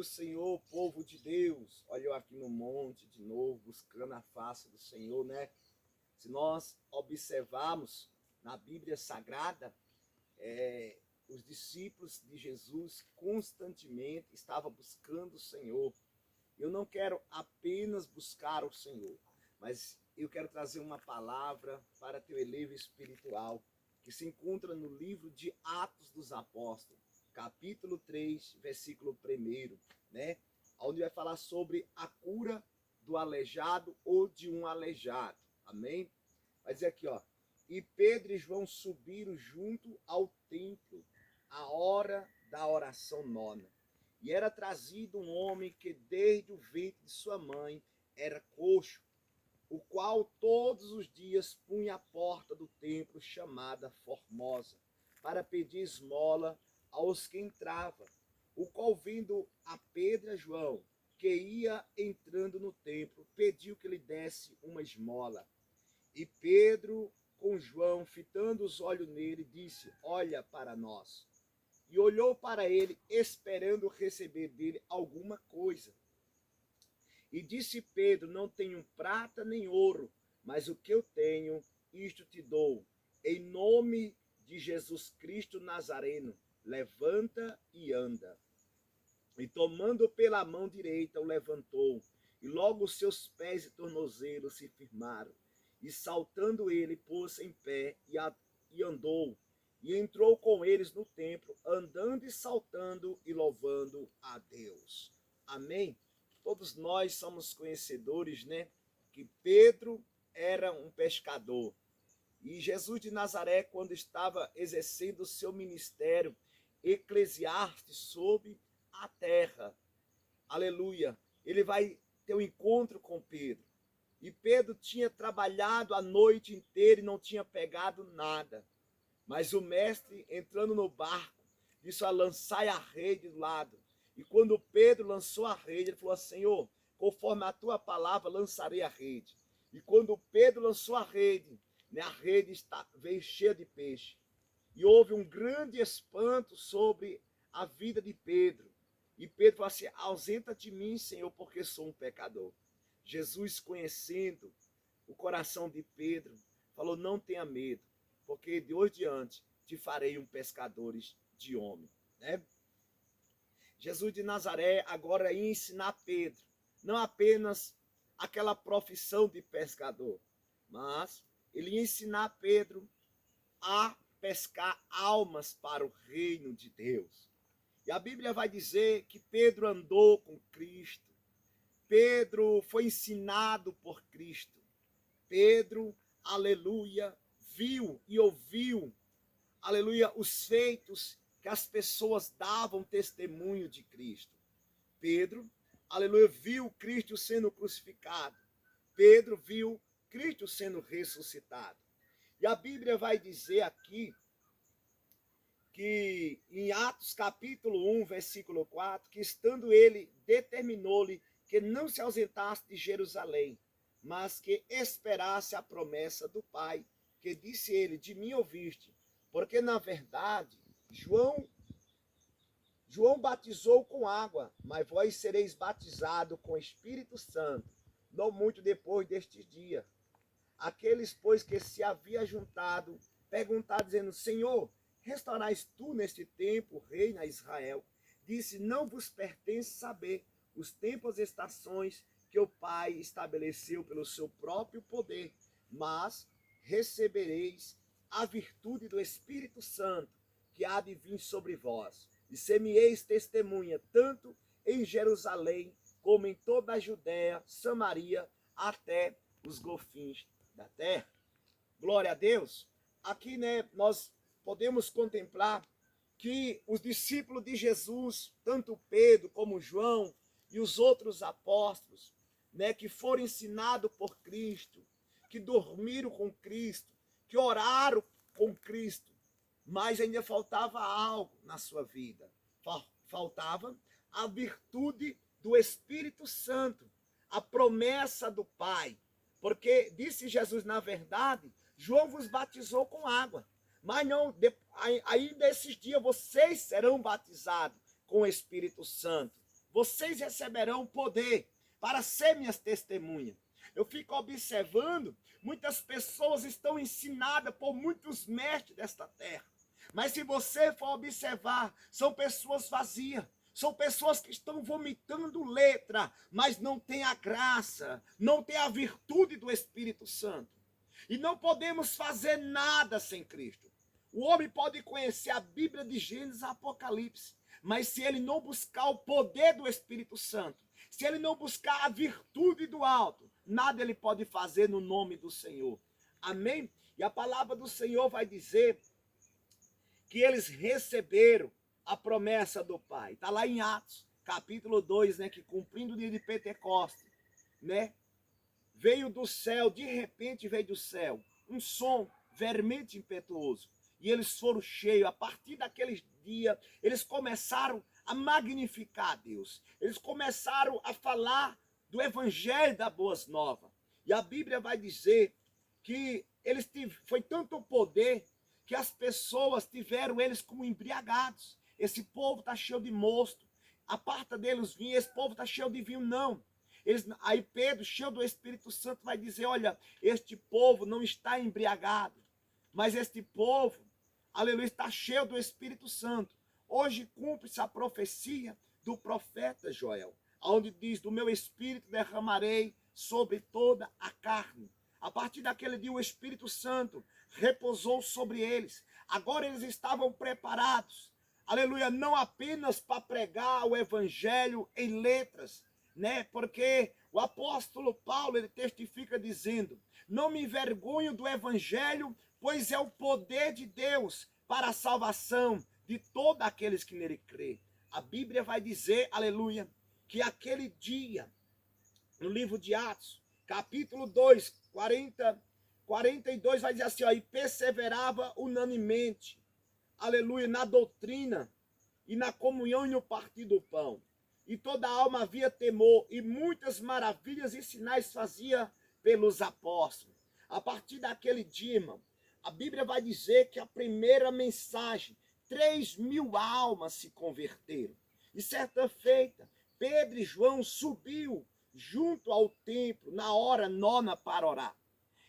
do Senhor, povo de Deus. Olha eu aqui no monte de novo, buscando a face do Senhor, né? Se nós observarmos na Bíblia Sagrada, os discípulos de Jesus constantemente estavam buscando o Senhor. Eu não quero apenas buscar o Senhor, mas eu quero trazer uma palavra para teu elevo espiritual, que se encontra no livro de Atos dos Apóstolos, capítulo 3, versículo 1, né? Onde vai falar sobre a cura do aleijado ou de um aleijado. Amém? Vai dizer aqui, ó. E Pedro e João subiram junto ao templo à hora da oração nona. E era trazido um homem que desde o ventre de sua mãe era coxo, o qual todos os dias punha à porta do templo chamada Formosa, para pedir esmola aos que entravam, o qual vendo a Pedro e a João, que ia entrando no templo, pediu que lhe desse uma esmola. E Pedro, com João, fitando os olhos nele, disse: olha para nós. E olhou para ele, esperando receber dele alguma coisa. E disse Pedro: não tenho prata nem ouro, mas o que eu tenho, isto te dou. Em nome de Jesus Cristo Nazareno, levanta e anda. E tomando pela mão direita, o levantou, e logo os seus pés e tornozelos se firmaram. E saltando ele, pôs-se em pé e andou. E entrou com eles no templo, andando e saltando e louvando a Deus. Amém? Todos nós somos conhecedores, né? Que Pedro era um pescador. E Jesus de Nazaré, quando estava exercendo o seu ministério eclesiástico sobre a terra, aleluia, ele vai ter um encontro com Pedro. E Pedro tinha trabalhado a noite inteira e não tinha pegado nada. Mas o mestre, entrando no barco, disse: lançai a rede do lado. E quando Pedro lançou a rede, ele falou: Senhor, conforme a tua palavra, lançarei a rede. E quando Pedro lançou a rede, né, a rede veio cheia de peixe. E houve um grande espanto sobre a vida de Pedro. E Pedro falou assim: ausenta de mim, Senhor, porque sou um pecador. Jesus, conhecendo o coração de Pedro, falou: não tenha medo, porque de hoje diante te farei um pescadores de homem, né? Jesus de Nazaré agora ia ensinar Pedro, não apenas aquela profissão de pescador, mas ele ia ensinar Pedro a pescar almas para o reino de Deus. E a Bíblia vai dizer que Pedro andou com Cristo, Pedro foi ensinado por Cristo, Pedro, aleluia, viu e ouviu, aleluia, os feitos que as pessoas davam testemunho de Cristo. Pedro, aleluia, viu Cristo sendo crucificado. Pedro viu Cristo sendo ressuscitado. E a Bíblia vai dizer aqui que em Atos capítulo 1, versículo 4, que estando ele, determinou-lhe que não se ausentasse de Jerusalém, mas que esperasse a promessa do Pai, que disse ele: de mim ouviste, porque na verdade João batizou com água, mas vós sereis batizados com Espírito Santo, não muito depois deste dia. Aqueles, pois, que se havia juntado, perguntaram, dizendo: Senhor, restaurais tu neste tempo o reino a Israel? Disse: não vos pertence saber os tempos e estações que o Pai estabeleceu pelo seu próprio poder, mas recebereis a virtude do Espírito Santo, que há de vir sobre vós, e ser-me-eis testemunha, tanto em Jerusalém, como em toda a Judéia, Samaria, até os confins da terra. Glória a Deus. Aqui, né, nós podemos contemplar que os discípulos de Jesus, tanto Pedro como João e os outros apóstolos, né, que foram ensinados por Cristo, que dormiram com Cristo, que oraram com Cristo, mas ainda faltava algo na sua vida. Faltava a virtude do Espírito Santo, a promessa do Pai. Porque disse Jesus, na verdade, João vos batizou com água, mas não, ainda esses dias vocês serão batizados com o Espírito Santo. vocês receberão poder para ser minhas testemunhas. Eu fico observando, muitas pessoas estão ensinadas por muitos mestres desta terra. Mas se você for observar, são pessoas vazias. São pessoas que estão vomitando letra, mas não tem a graça, não tem a virtude do Espírito Santo. E não podemos fazer nada sem Cristo. O homem pode conhecer a Bíblia de Gênesis a Apocalipse, mas se ele não buscar o poder do Espírito Santo, se ele não buscar a virtude do alto, nada ele pode fazer no nome do Senhor. Amém? E a palavra do Senhor vai dizer que eles receberam a promessa do Pai. Está lá em Atos, capítulo 2, né, que cumprindo o dia de Pentecostes, né, veio do céu, de repente veio do céu, um som vermente impetuoso. E eles foram cheios. A partir daqueles dias, eles começaram a magnificar a Deus. Eles começaram a falar do evangelho da Boas Novas. E a Bíblia vai dizer que foi tanto poder que as pessoas tiveram eles como embriagados. Esse povo está cheio de mosto. Aparta deles vinho, esse povo está cheio de vinho, não. Aí Pedro, cheio do Espírito Santo, vai dizer, olha, este povo não está embriagado, mas este povo, aleluia, está cheio do Espírito Santo. Hoje cumpre-se a profecia do profeta Joel, onde diz, do meu Espírito derramarei sobre toda a carne. A partir daquele dia o Espírito Santo repousou sobre eles. Agora eles estavam preparados, aleluia, não apenas para pregar o evangelho em letras, né? Porque o apóstolo Paulo, ele testifica dizendo, não me envergonho do evangelho, pois é o poder de Deus para a salvação de todos aqueles que nele crê. A Bíblia vai dizer, aleluia, que aquele dia, no livro de Atos, capítulo 2, 42, vai dizer assim, ó, e perseverava unanimemente, aleluia, na doutrina e na comunhão e no partir do pão. E toda a alma havia temor, e muitas maravilhas e sinais fazia pelos apóstolos. A partir daquele dia, irmão, a Bíblia vai dizer que a primeira mensagem, 3.000 almas se converteram. E certa feita, Pedro e João subiu junto ao templo na hora nona para orar.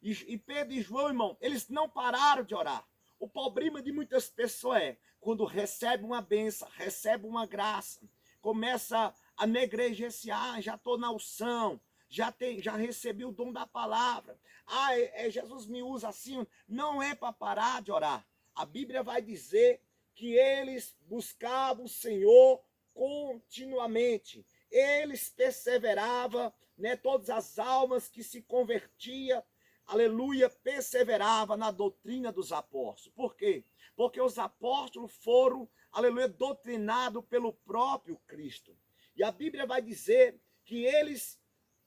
E Pedro e João, irmão, eles não pararam de orar. O problema de muitas pessoas é, quando recebe uma bênção, recebe uma graça, começa a negligenciar, já estou na unção, já recebi o dom da palavra. Jesus me usa assim. Não é para parar de orar. A Bíblia vai dizer que eles buscavam o Senhor continuamente. Eles perseveravam, né, todas as almas que se convertiam, aleluia, perseverava na doutrina dos apóstolos. Por quê? Porque os apóstolos foram, aleluia, doutrinados pelo próprio Cristo. E a Bíblia vai dizer que eles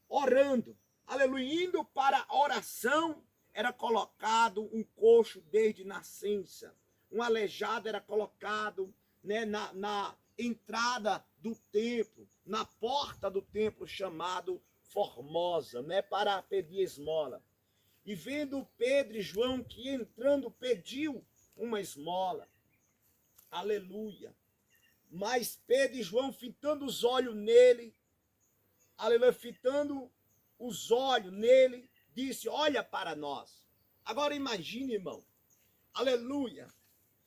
orando, aleluia, indo para a oração, era colocado um coxo desde nascença. Um aleijado era colocado, né, na entrada do templo, na porta do templo chamado Formosa, né, para pedir esmola. E vendo Pedro e João que entrando pediu uma esmola. Aleluia. Mas Pedro e João fitando os olhos nele, aleluia, fitando os olhos nele, disse, olha para nós. Agora imagine, irmão, aleluia.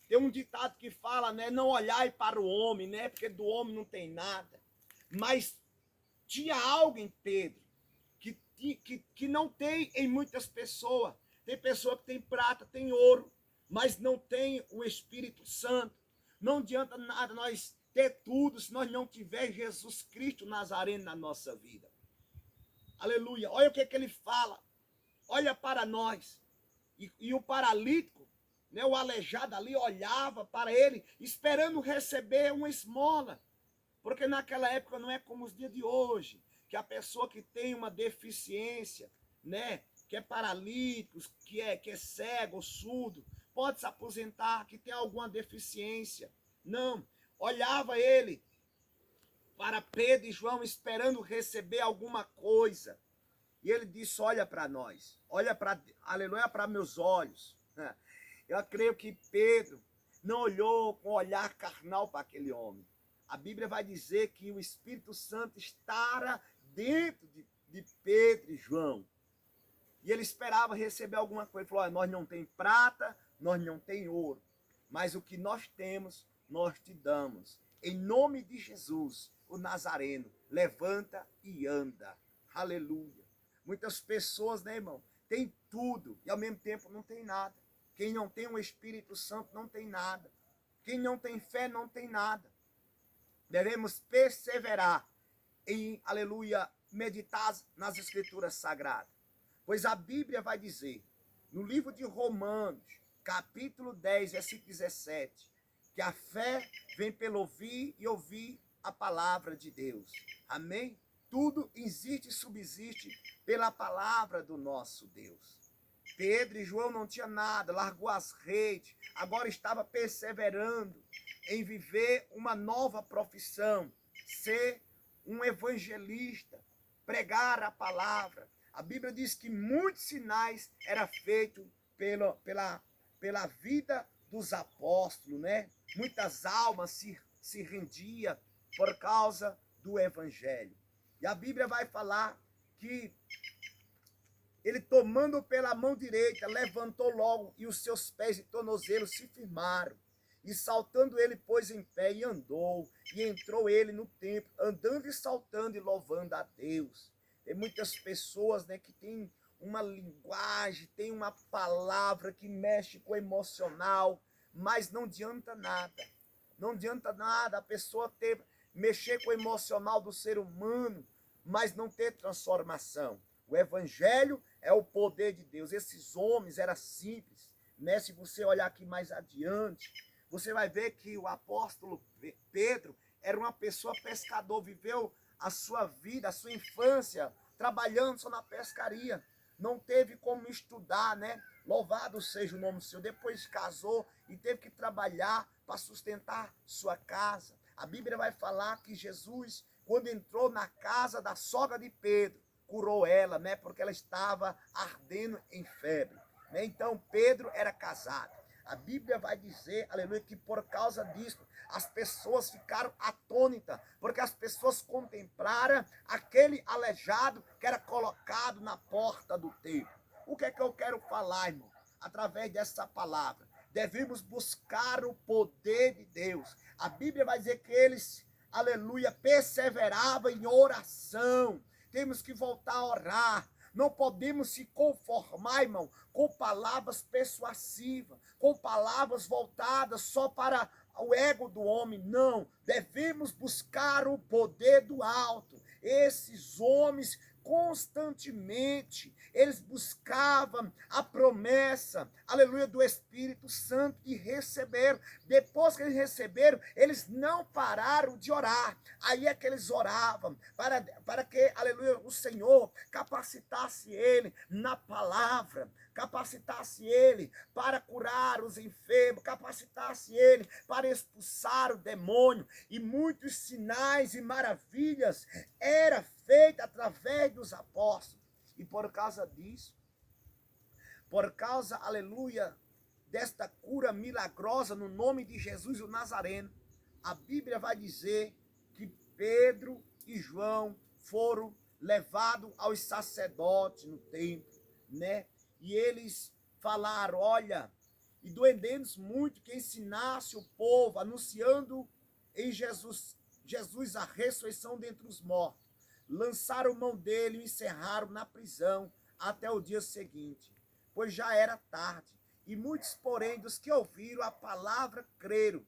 Tem um ditado que fala, né, não olhai para o homem, né, porque do homem não tem nada. Mas tinha algo em Pedro que não tem em muitas pessoas. Tem pessoa que tem prata, tem ouro, mas não tem o Espírito Santo. Não adianta nada nós ter tudo se nós não tiver Jesus Cristo Nazareno na nossa vida. Aleluia. Olha o que ele fala. Olha para nós. E o paralítico, né, o aleijado ali, olhava para ele, esperando receber uma esmola. Porque naquela época não é como os dias de hoje, que a pessoa que tem uma deficiência, né, que é paralítico, que é cego ou surdo, pode se aposentar, que tem alguma deficiência. Não, olhava ele para Pedro e João esperando receber alguma coisa. E ele disse, olha para nós, olha para, aleluia, para meus olhos. Eu creio que Pedro não olhou com olhar carnal para aquele homem. a Bíblia vai dizer que o Espírito Santo estará dentro de Pedro e João. E ele esperava receber alguma coisa. Ele falou, nós não tem prata, nós não tem ouro, mas o que nós temos, nós te damos. Em nome de Jesus, o Nazareno, levanta e anda. Aleluia. Muitas pessoas, né, irmão, tem tudo e ao mesmo tempo não tem nada. Quem não tem o Espírito Santo não tem nada. Quem não tem fé não tem nada. Devemos perseverar em, aleluia, meditar nas Escrituras Sagradas. Pois a Bíblia vai dizer, no livro de Romanos, capítulo 10, versículo 17, que a fé vem pelo ouvir e ouvir a palavra de Deus. Amém? Tudo existe e subsiste pela palavra do nosso Deus. Pedro e João não tinham nada, largou as redes, agora estava perseverando em viver uma nova profissão, ser um evangelista, pregar a palavra. A Bíblia diz que muitos sinais eram feitos pela vida dos apóstolos, né? Muitas almas se rendiam por causa do evangelho. E a Bíblia vai falar que ele, tomando pela mão direita, levantou logo e os seus pés e tornozelos se firmaram. E saltando ele pôs em pé e andou. E entrou ele no templo, andando e saltando e louvando a Deus. Tem muitas pessoas, né, que têm uma linguagem, tem uma palavra que mexe com o emocional, mas não adianta nada. Não adianta nada a pessoa mexer com o emocional do ser humano, mas não ter transformação. O evangelho é o poder de Deus. Esses homens eram simples, né? Se você olhar aqui mais adiante, você vai ver que o apóstolo Pedro era uma pessoa pescador, viveu a sua vida, a sua infância, trabalhando só na pescaria. Não teve como estudar, né? Louvado seja o nome do Senhor. Depois casou e teve que trabalhar para sustentar sua casa. A Bíblia vai falar que Jesus, quando entrou na casa da sogra de Pedro, curou ela, né? Porque ela estava ardendo em febre, né? Então Pedro era casado. A Bíblia vai dizer, aleluia, que por causa disso as pessoas ficaram atônitas, porque as pessoas contemplaram aquele aleijado que era colocado na porta do templo. O que é que eu quero falar, irmão? Através dessa palavra, devemos buscar o poder de Deus. A Bíblia vai dizer que eles, aleluia, perseveravam em oração. Temos que voltar a orar. Não podemos se conformar, irmão, com palavras persuasivas, com palavras voltadas só para o ego do homem. Não, devemos buscar o poder do alto. Esses homens constantemente, eles buscavam a promessa, aleluia, do Espírito Santo e receberam. Depois que eles receberam, eles não pararam de orar. Aí é que eles oravam para que, aleluia, o Senhor capacitasse ele na palavra, capacitasse ele para curar os enfermos, capacitasse ele para expulsar o demônio. E muitos sinais e maravilhas eram feitos através dos apóstolos. E por causa disso, por causa, aleluia, desta cura milagrosa no nome de Jesus o Nazareno, a Bíblia vai dizer que Pedro e João foram levados aos sacerdotes no templo, né? E eles falaram, olha, e doendo-nos muito que ensinasse o povo, anunciando em Jesus a ressurreição dentre os mortos. Lançaram mão dele e o encerraram na prisão até o dia seguinte, pois já era tarde. E muitos, porém, dos que ouviram a palavra creram.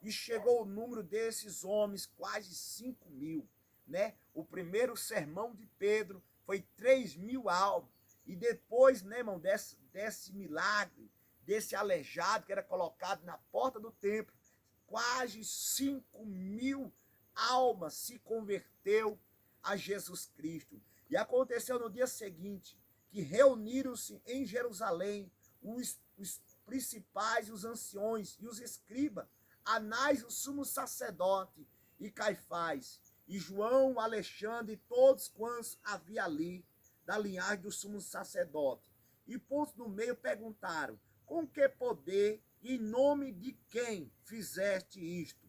E chegou o número desses homens, quase 5.000, né? O primeiro sermão de Pedro foi 3.000 almas. E depois, né, irmão, desse milagre, desse aleijado que era colocado na porta do templo, quase 5.000 almas se converteu a Jesus Cristo. E aconteceu no dia seguinte, que reuniram-se em Jerusalém os principais, os anciões e os escribas, Anás, o sumo sacerdote, e Caifás, e João, Alexandre, e todos quantos havia ali, da linhagem do sumo sacerdote. E posto no meio perguntaram, com que poder e em nome de quem fizeste isto?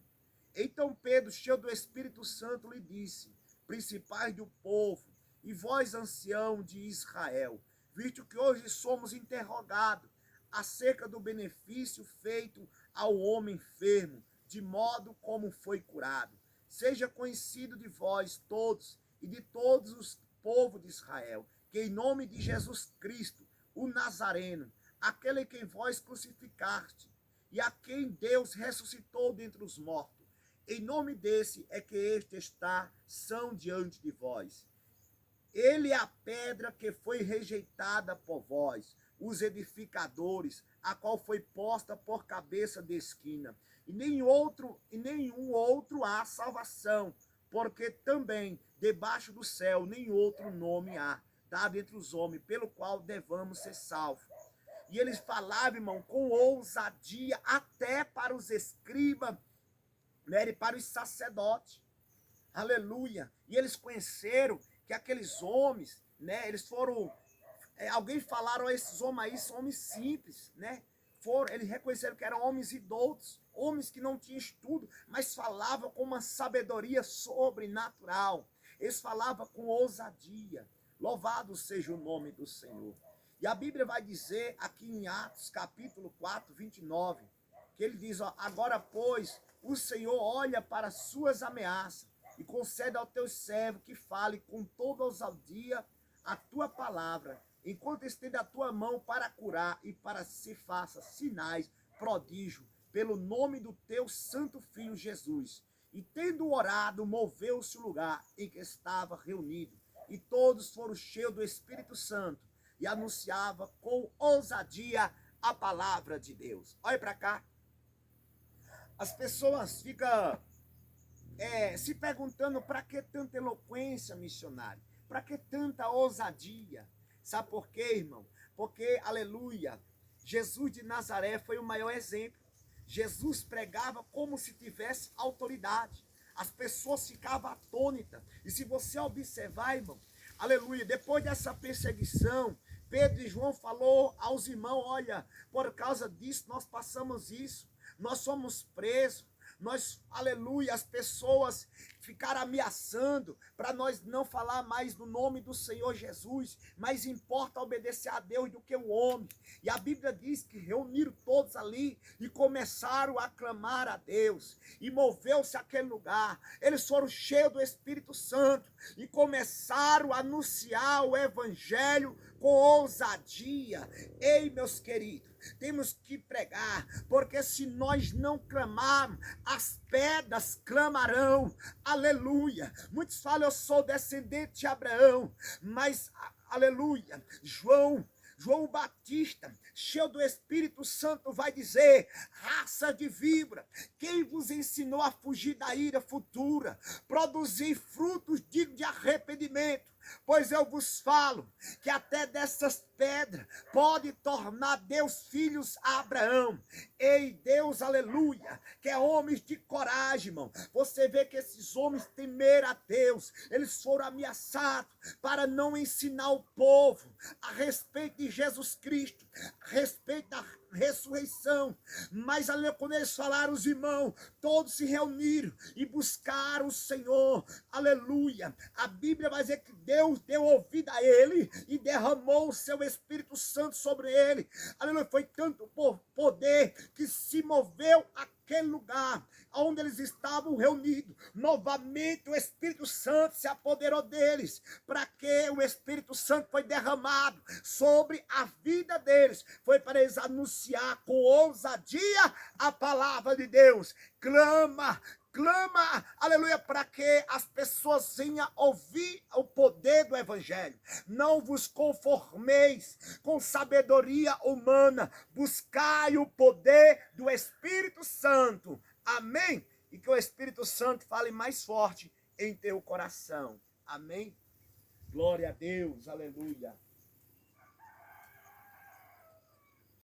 Então Pedro, cheio do Espírito Santo, lhe disse: principais do povo, e vós, ancião de Israel, visto que hoje somos interrogados acerca do benefício feito ao homem enfermo, de modo como foi curado. Seja conhecido de vós todos e de todos os povos de Israel, que em nome de Jesus Cristo, o Nazareno, aquele quem vós crucificaste, e a quem Deus ressuscitou dentre os mortos, em nome desse é que este está são diante de vós. Ele é a pedra que foi rejeitada por vós, os edificadores, a qual foi posta por cabeça de esquina. E nenhum outro há salvação, porque também debaixo do céu nenhum outro nome há, dado entre os homens, pelo qual devamos ser salvos. E eles falavam, irmão, com ousadia, até para os escribas, né, e para os sacerdotes. Aleluia. E eles conheceram que aqueles homens, né, eles foram... alguém falaram, esses homens aí são homens simples, né? Eles reconheceram que eram homens idoutos, homens que não tinham estudo, mas falavam com uma sabedoria sobrenatural. Eles falavam com ousadia. Louvado seja o nome do Senhor. E a Bíblia vai dizer aqui em Atos, capítulo 4, 29, que ele diz, ó, agora, pois, o Senhor olha para as suas ameaças e concede ao teu servo que fale com toda ousadia a tua palavra, enquanto estende a tua mão para curar e para se faça sinais, prodígio, pelo nome do teu santo filho Jesus. E tendo orado, moveu-se o lugar em que estava reunido, e todos foram cheios do Espírito Santo, e anunciava com ousadia a palavra de Deus. Olha para cá. As pessoas ficam se perguntando para que tanta eloquência, missionário? Para que tanta ousadia? Sabe por quê, irmão? Porque, aleluia, Jesus de Nazaré foi o maior exemplo. Jesus pregava como se tivesse autoridade. As pessoas ficavam atônitas. E se você observar, irmão, aleluia, depois dessa perseguição, Pedro e João falou aos irmãos, olha, por causa disso nós passamos isso, nós somos presos, nós, aleluia, as pessoas ficaram ameaçando para nós não falar mais no nome do Senhor Jesus, mas importa obedecer a Deus do que o homem. E a Bíblia diz que reuniram todos ali e começaram a clamar a Deus, e moveu-se aquele lugar. Eles foram cheios do Espírito Santo e começaram a anunciar o Evangelho com ousadia. Ei, meus queridos, temos que pregar, porque se nós não clamarmos, as pedras clamarão. Aleluia. Muitos falam, eu sou descendente de Abraão, mas, aleluia, João Batista, cheio do Espírito Santo, vai dizer, raça de víbora, quem vos ensinou a fugir da ira futura, produzir frutos dignos de arrependimento? Pois eu vos falo que até dessas pedras pode tornar Deus filhos a Abraão. Ei, Deus, aleluia, que é homens de coragem, irmão. Você vê que esses homens temeram a Deus. Eles foram ameaçados para não ensinar o povo a respeito de Jesus Cristo, a respeito da ressurreição. Mas quando eles falaram, os irmãos todos se reuniram e buscaram o Senhor. Aleluia. A Bíblia vai dizer que Deus deu ouvido a ele e derramou o seu Espírito Santo sobre ele. Aleluia. Foi tanto poder que se moveu aquele lugar onde eles estavam reunidos. Novamente o Espírito Santo se apoderou deles. Para que o Espírito Santo foi derramado sobre a vida deles? Foi para eles anunciar com ousadia a palavra de Deus. Clama, aleluia, para que as pessoas venham ouvir o poder do Evangelho. Não vos conformeis com sabedoria humana, buscai o poder do Espírito Santo. Amém? E que o Espírito Santo fale mais forte em teu coração. Amém? Glória a Deus, aleluia.